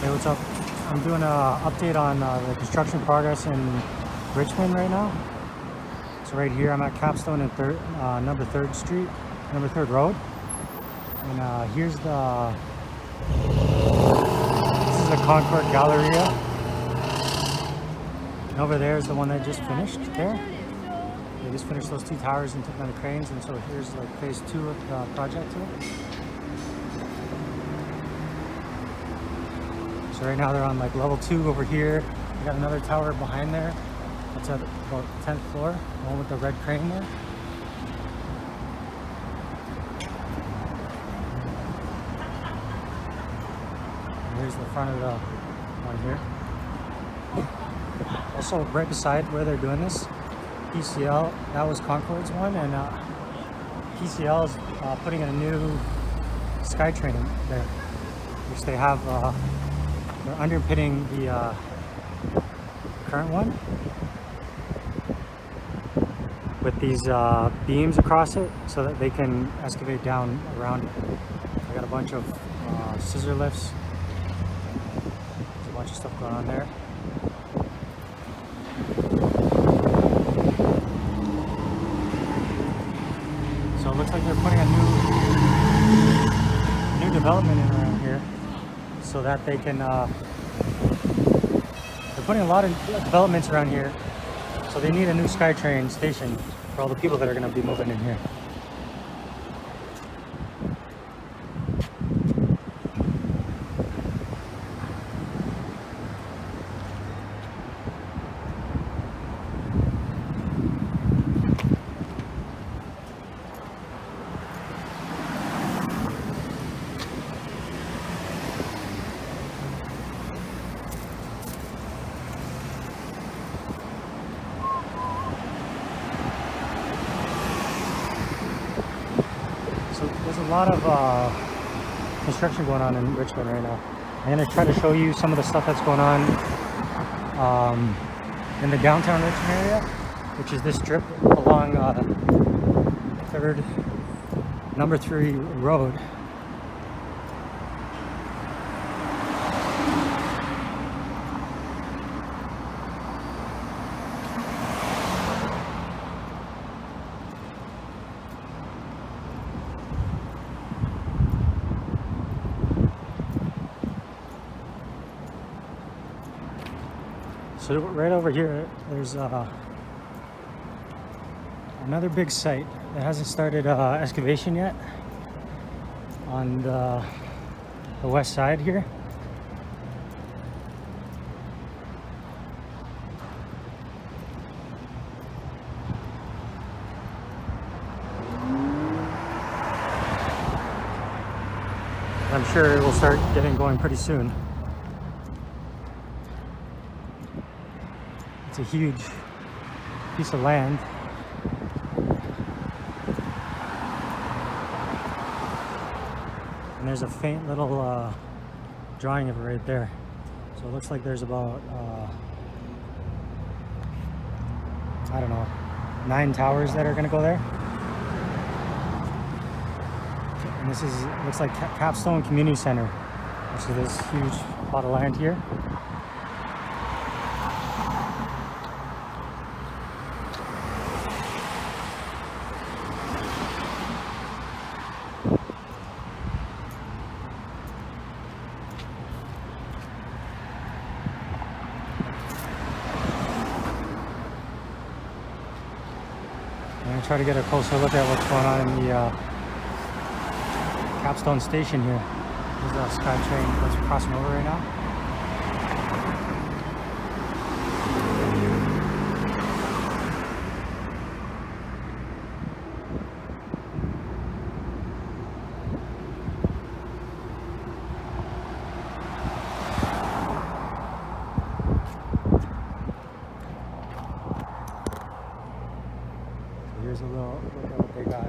Hey, what's up? I'm doing an update on the construction progress in Richmond right now. So right here, I'm at Capstone and number 3rd Street, number 3rd Road. And here's the, this is the Concord Gallaria. And over there is the one that just finished there. They just finished those 2 towers and took down the cranes. And so here's like phase 2 of the project here. So right now they're on like level 2 over here. We got another tower behind there. That's at about 10th floor, the one with the red crane there. And here's the front of the one here. Also right beside where they're doing this, PCL, that was Concord's one, and PCL is putting in a new Skytrain there, which they have, they're underpinning the current one with these beams across it so that they can excavate down around it. I got a bunch of scissor lifts. There's a bunch of stuff going on there. So it looks like they're putting a new development in around here so that they can, they're putting a lot of developments around here, so they need a new Skytrain station for all the people that are going to be moving in here. There's a lot of construction going on in Richmond right now. I'm going to try to show you some of the stuff that's going on in the downtown Richmond area, which is this strip along number 3 road. So right over here, there's another big site that hasn't started excavation yet on the west side here. I'm sure it will start getting going pretty soon. It's a huge piece of land. And there's a faint little drawing of it right there. So it looks like there's about, I don't know, 9 towers that are gonna go there. And this is, looks like Capstone Community Center, which is this huge plot of land here. I'm going to try to get a closer look at what's going on in the Capstone station here. There's a Skytrain that's crossing over right now. Here's a little look at what they got.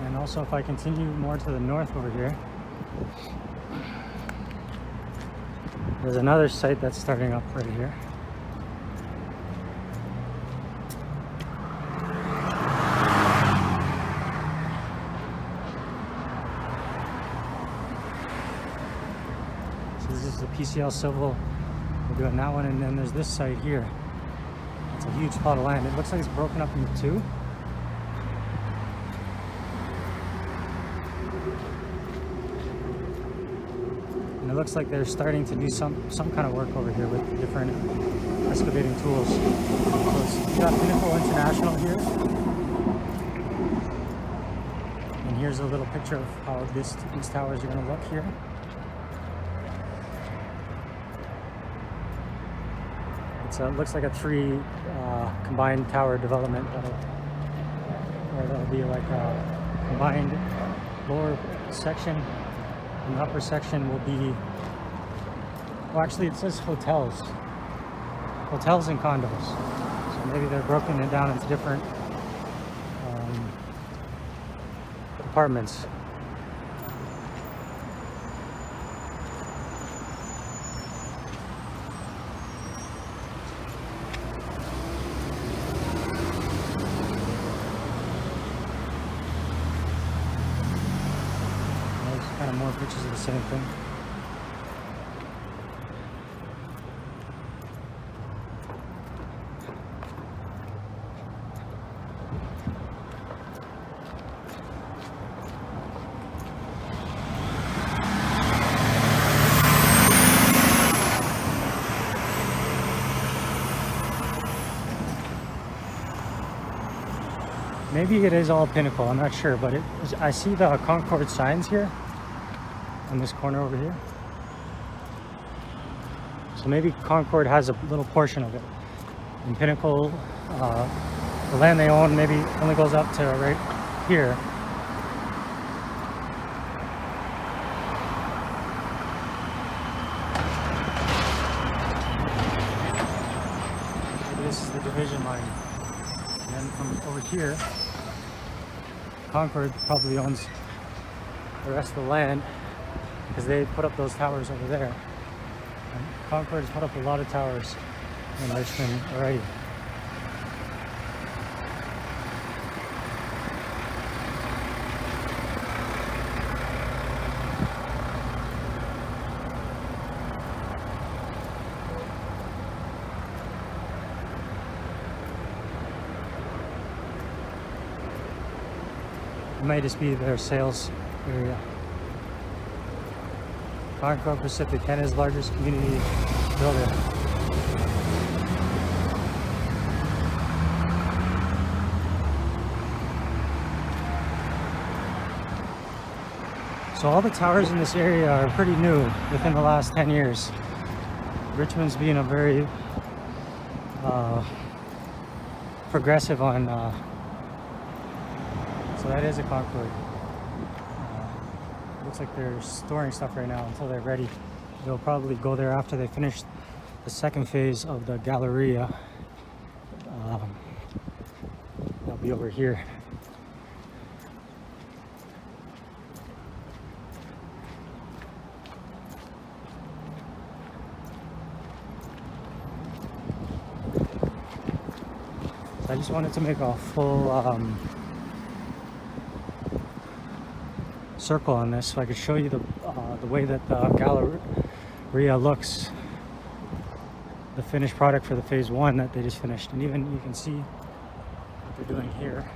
And also if I continue more to the north over here, There's another site that's starting up right here. So this is the PCL Civil. We're doing that one, and then there's this site here. It's a huge plot of land. It looks like it's broken up into two. And it looks like they're starting to do some kind of work over here with different excavating tools. So you got Pinnacle International here. And here's a little picture of how these towers are going to look here. It looks like a three combined tower development, where there'll be like a combined lower section, and the upper section will be, well, actually it says hotels and condos. So maybe they're broken it down into different apartments. Kind of more pictures of the same thing. Maybe it is all Pinnacle, I'm not sure, but I see the Concord signs here on this corner over here. So maybe Concord has a little portion of it. And Pinnacle, the land they own maybe only goes up to right here. This is the division line. And then from over here, Concord probably owns the rest of the land, because they put up those towers over there. And Concord has put up a lot of towers in Richmond already. It might just be their sales area. Concord Pacific, Canada's largest community builder. So all the towers in this area are pretty new within the last 10 years. Richmond's being a very progressive on, so that is a Concord. Looks like they're storing stuff right now until they're ready. They'll probably go there after they finish the second phase of the Gallaria. They'll be over here. So I just wanted to make a full circle on this so I could show you the way that the Gallaria looks, the finished product for the phase one that they just finished. And even you can see what they're doing here.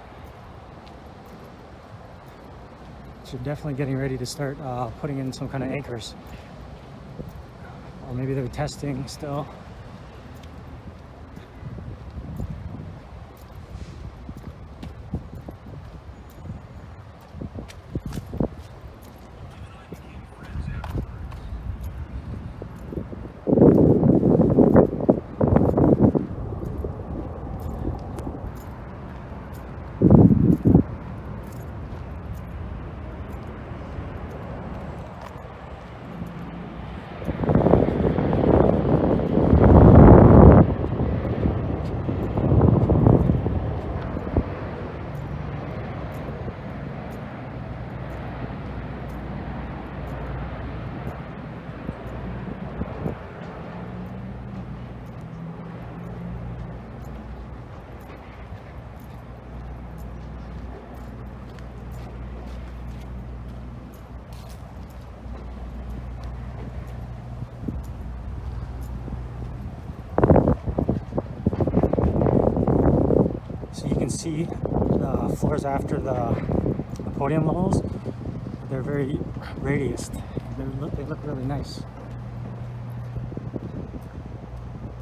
So definitely getting ready to start putting in some kind of anchors, or maybe they're testing still. see, the floors after the podium levels, they're very radiused. They look really nice.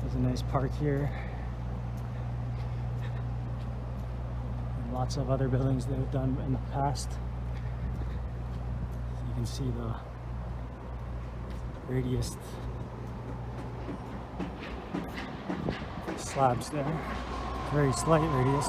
There's a nice park here. And lots of other buildings they've done in the past. So you can see the radiused slabs there. Very slight radius.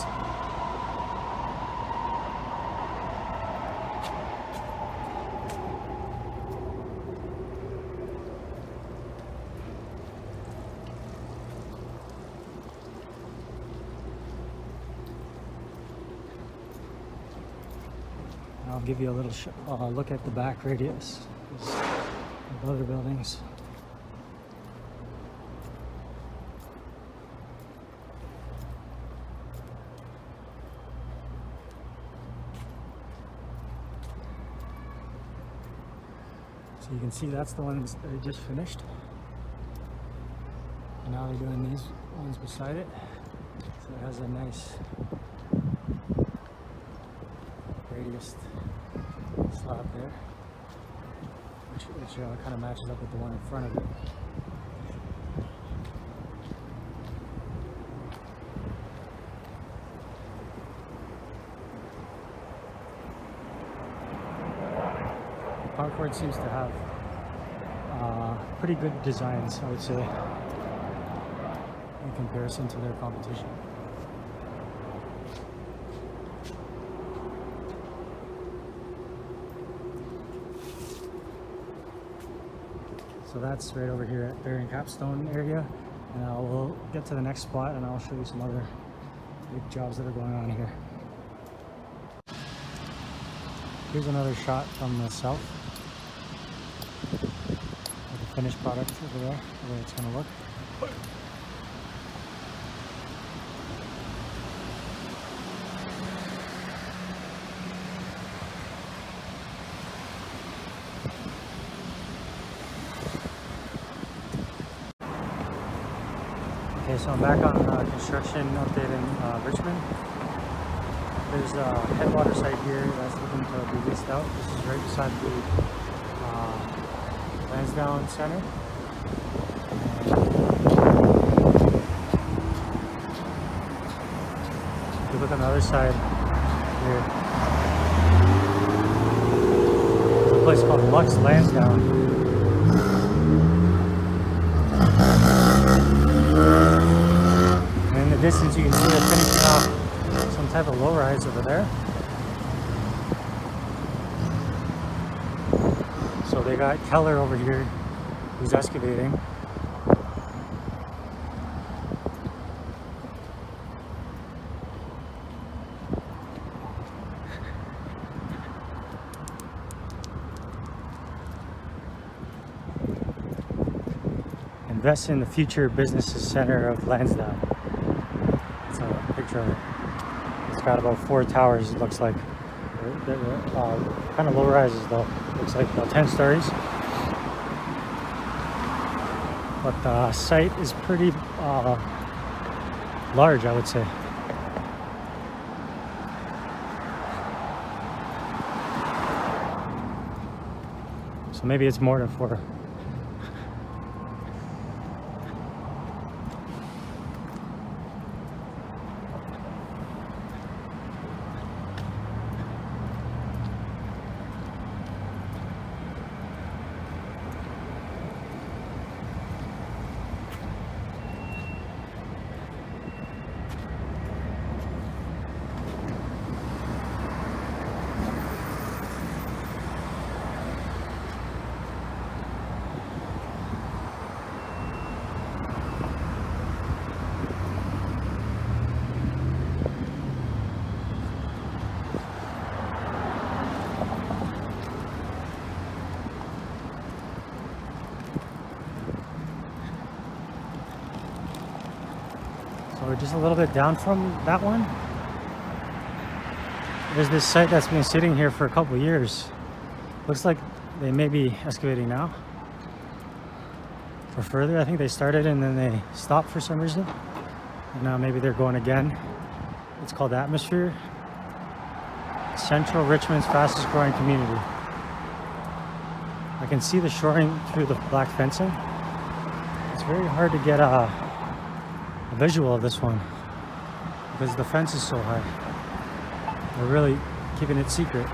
I'll give you a little look at the back radius of other buildings. So you can see that's the ones they just finished. And now they're doing these ones beside it. So it has a nice radius slab there, which kind of matches up with the one in front of it. Concord seems to have pretty good designs, I would say, in comparison to their competition. So that's right over here at Barry and Capstone area, and we'll get to the next spot and I'll show you some other big jobs that are going on here. Here's another shot from the south. The finished product over there, the way it's going to look. Okay, so I'm back on construction update in Richmond. There's a HeadWater site here that's looking to be leased out. This is right beside the Lansdowne Center. If you look on the other side here, there's a place called Luxe Lansdowne. And in the distance you can see they're finishing off some type of low-rise over there. So they got Keller over here who's excavating. Invest in the future businesses center of Lansdowne. It's a picture of it. It's got about 4 towers, it looks like. They're kind of low rises though. Looks like about 10 stories. But the site is pretty large, I would say. So maybe it's more than 4. So we're just a little bit down from that one. There's this site that's been sitting here for a couple of years. Looks like they may be excavating now for further. I think they started and then they stopped for some reason. And now maybe they're going again. It's called Atmosphere. Central Richmond's fastest growing community. I can see the shoring through the black fencing. It's very hard to get a visual of this one because the fence is so high. They're really keeping it secret.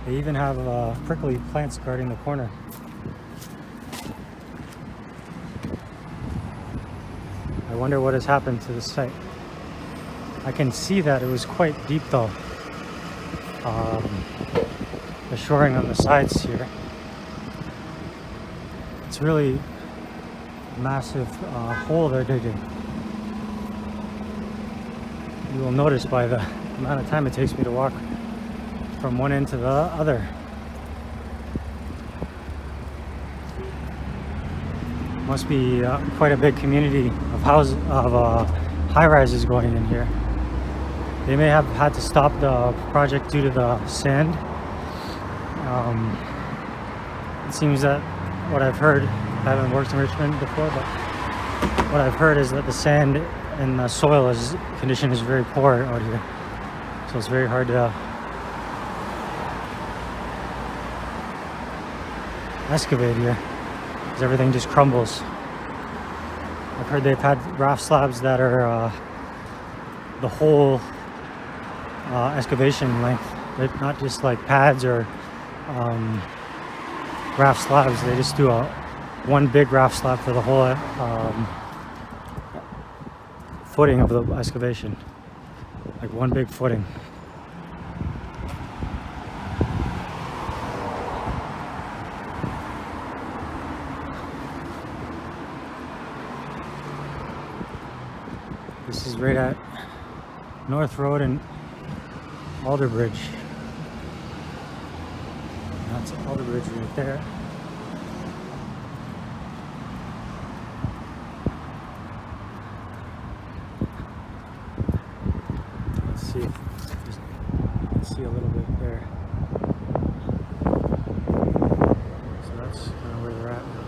They even have prickly plants guarding the corner. I wonder what has happened to the site. I can see that it was quite deep though. The shoring on the sides here. It's really a massive hole they're digging. You will notice by the amount of time it takes me to walk from one end to the other. Must be quite a big community of high-rises going in here. They may have had to stop the project due to the sand. It seems that what I've heard, I haven't worked in Richmond before, but what I've heard is that the sand and the soil condition is very poor out here. So it's very hard to excavate here because everything just crumbles. I've heard they've had raft slabs that are the whole excavation length. They're not just like pads or raft slabs. They just do one big raft slab for the whole footing of the excavation. Like one big footing. This is right at North Road and Alderbridge. That's Alderbridge right there. Let's see if let's see a little bit there. So that's kind of where they're at now.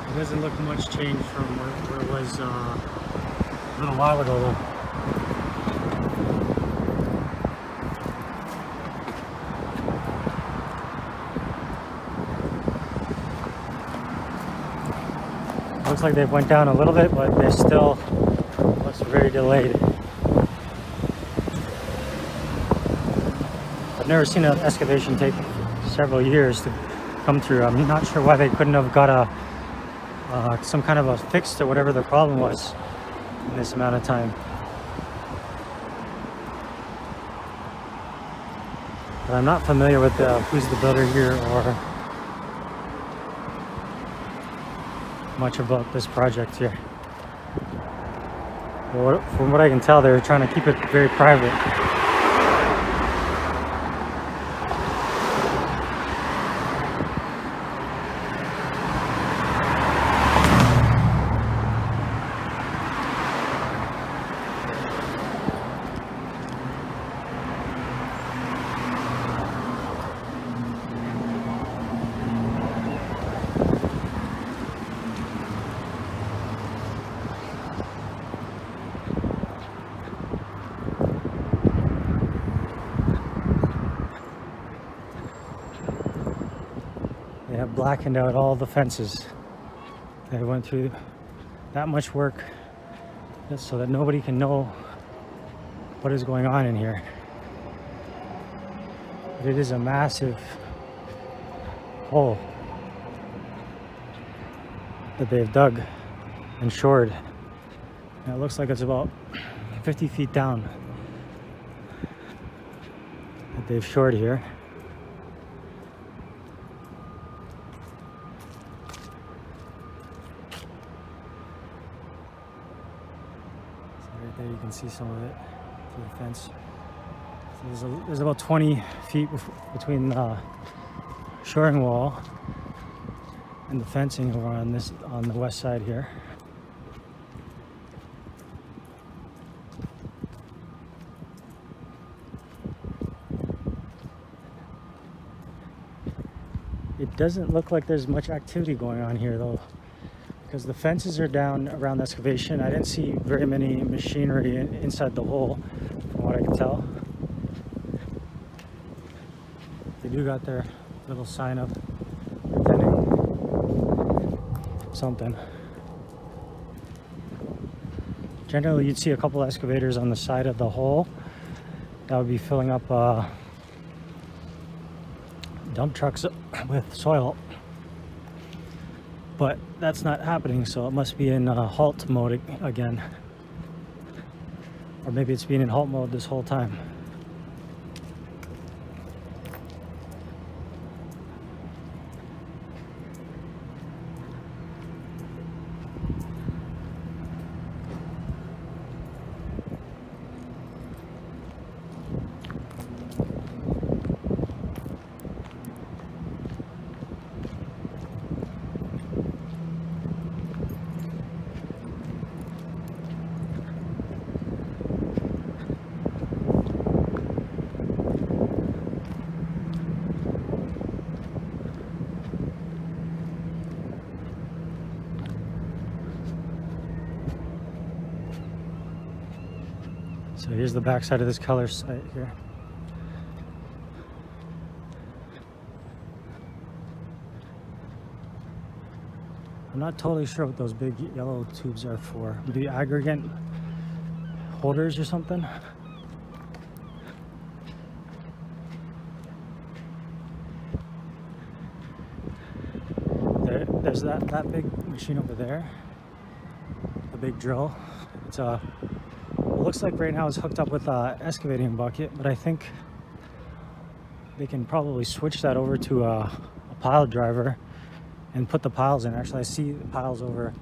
It doesn't look much change from where it was a little while ago though. Looks like they've went down a little bit, but they're still looks very delayed. I've never seen an excavation take several years to come through. I'm not sure why they couldn't have got some kind of a fix to whatever the problem was in this amount of time. But I'm not familiar with who's the builder here or much about this project here. Well, from what I can tell, they're trying to keep it very private. They have blackened out all the fences. They went through that much work just so that nobody can know what is going on in here. But it is a massive hole that they've dug and shored. And it looks like it's about 50 feet down that they've shored here. Right there you can see some of it through the fence. So there's about 20 feet between the shoring wall and the fencing over on the west side here. It doesn't look like there's much activity going on here though, because the fences are down around the excavation. I didn't see very many machinery inside the hole, from what I can tell. They do got their little sign up pretending something. Generally, you'd see a couple excavators on the side of the hole that would be filling up dump trucks with soil, but that's not happening, so it must be in halt mode again, or maybe it's been in halt mode this whole time. So here's the backside of this color site here. I'm not totally sure what those big yellow tubes are for. Maybe aggregate holders or something. There's that big machine over there. The big drill. It's it looks like right now it's hooked up with an excavating bucket, but I think they can probably switch that over to a pile driver and put the piles in. Actually, I see the piles over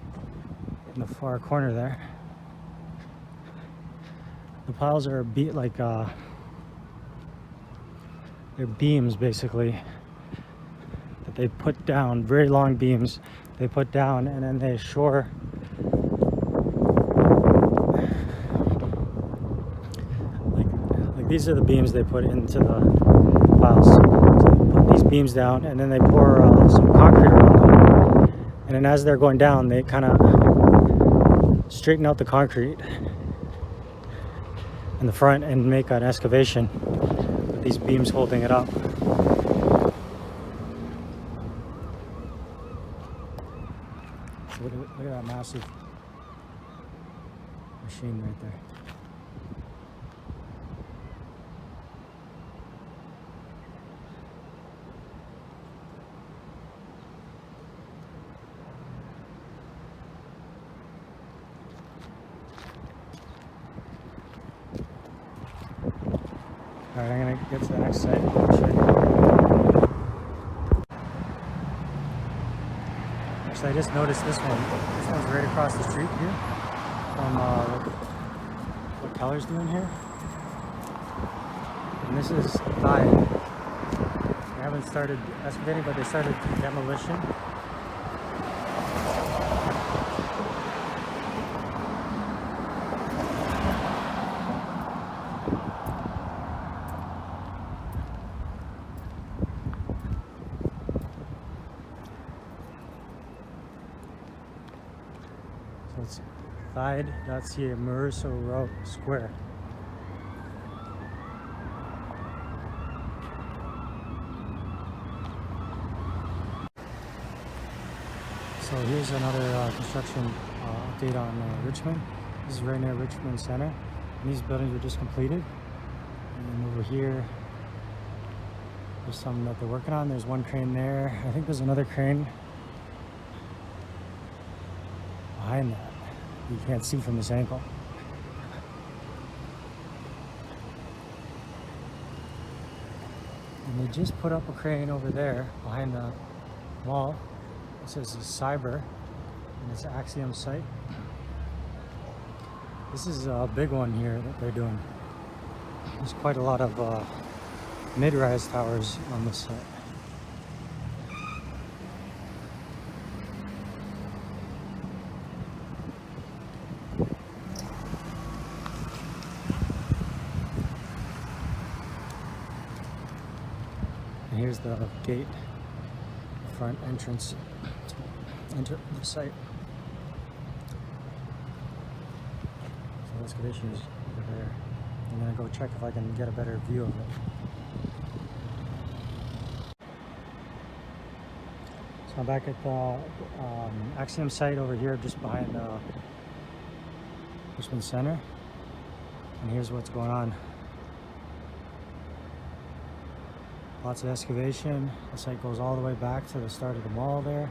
in the far corner there. The piles are they're beams basically that they put down, very long beams they put down, and then they shore these are the beams they put into the piles. So they put these beams down and then they pour some concrete around them. And then as they're going down, they kind of straighten out the concrete in the front and make an excavation with these beams holding it up. So look at that massive machine right there. Alright, I'm gonna get to the next site. Actually, I just noticed this one. This one's right across the street here from what Keller's doing here. And this is Thide. They haven't started excavating, but they started demolition. So it's Thide.ca, Minoru Square. So here's another construction update on Richmond. This is right near Richmond Center. And these buildings were just completed. And over here, there's some that they're working on. There's one crane there. I think there's another crane behind that. You can't see from this angle. And they just put up a crane over there behind the wall. It says Cyber, and it's an Axiom site. This is a big one here that they're doing. There's quite a lot of mid-rise towers on this site. here's the gate, front entrance to enter the site. So the excavation is over there. I'm gonna go check if I can get a better view of it. So I'm back at the Axiom site over here, just behind Richmond Center. And here's what's going on. Lots of excavation. The site goes all the way back to the start of the mall there.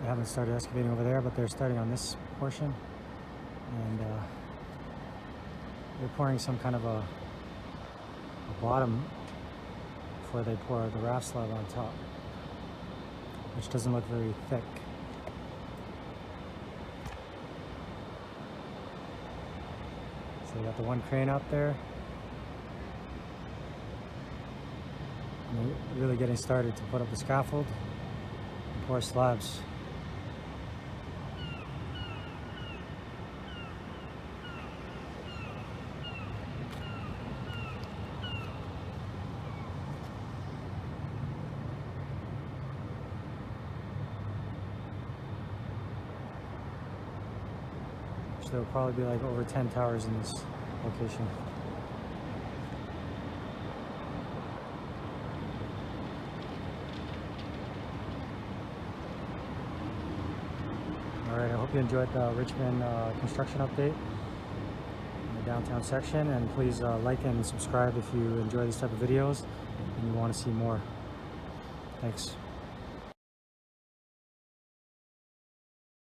They haven't started excavating over there, but they're starting on this portion. And they're pouring some kind of a bottom before they pour the raft slab on top, which doesn't look very thick. So they got the one crane out there. And they're really getting started to put up the scaffold and pour slabs. There will probably be like over 10 towers in this location. Alright, I hope you enjoyed the Richmond construction update in the downtown section, and please like and subscribe if you enjoy these type of videos and you want to see more. Thanks.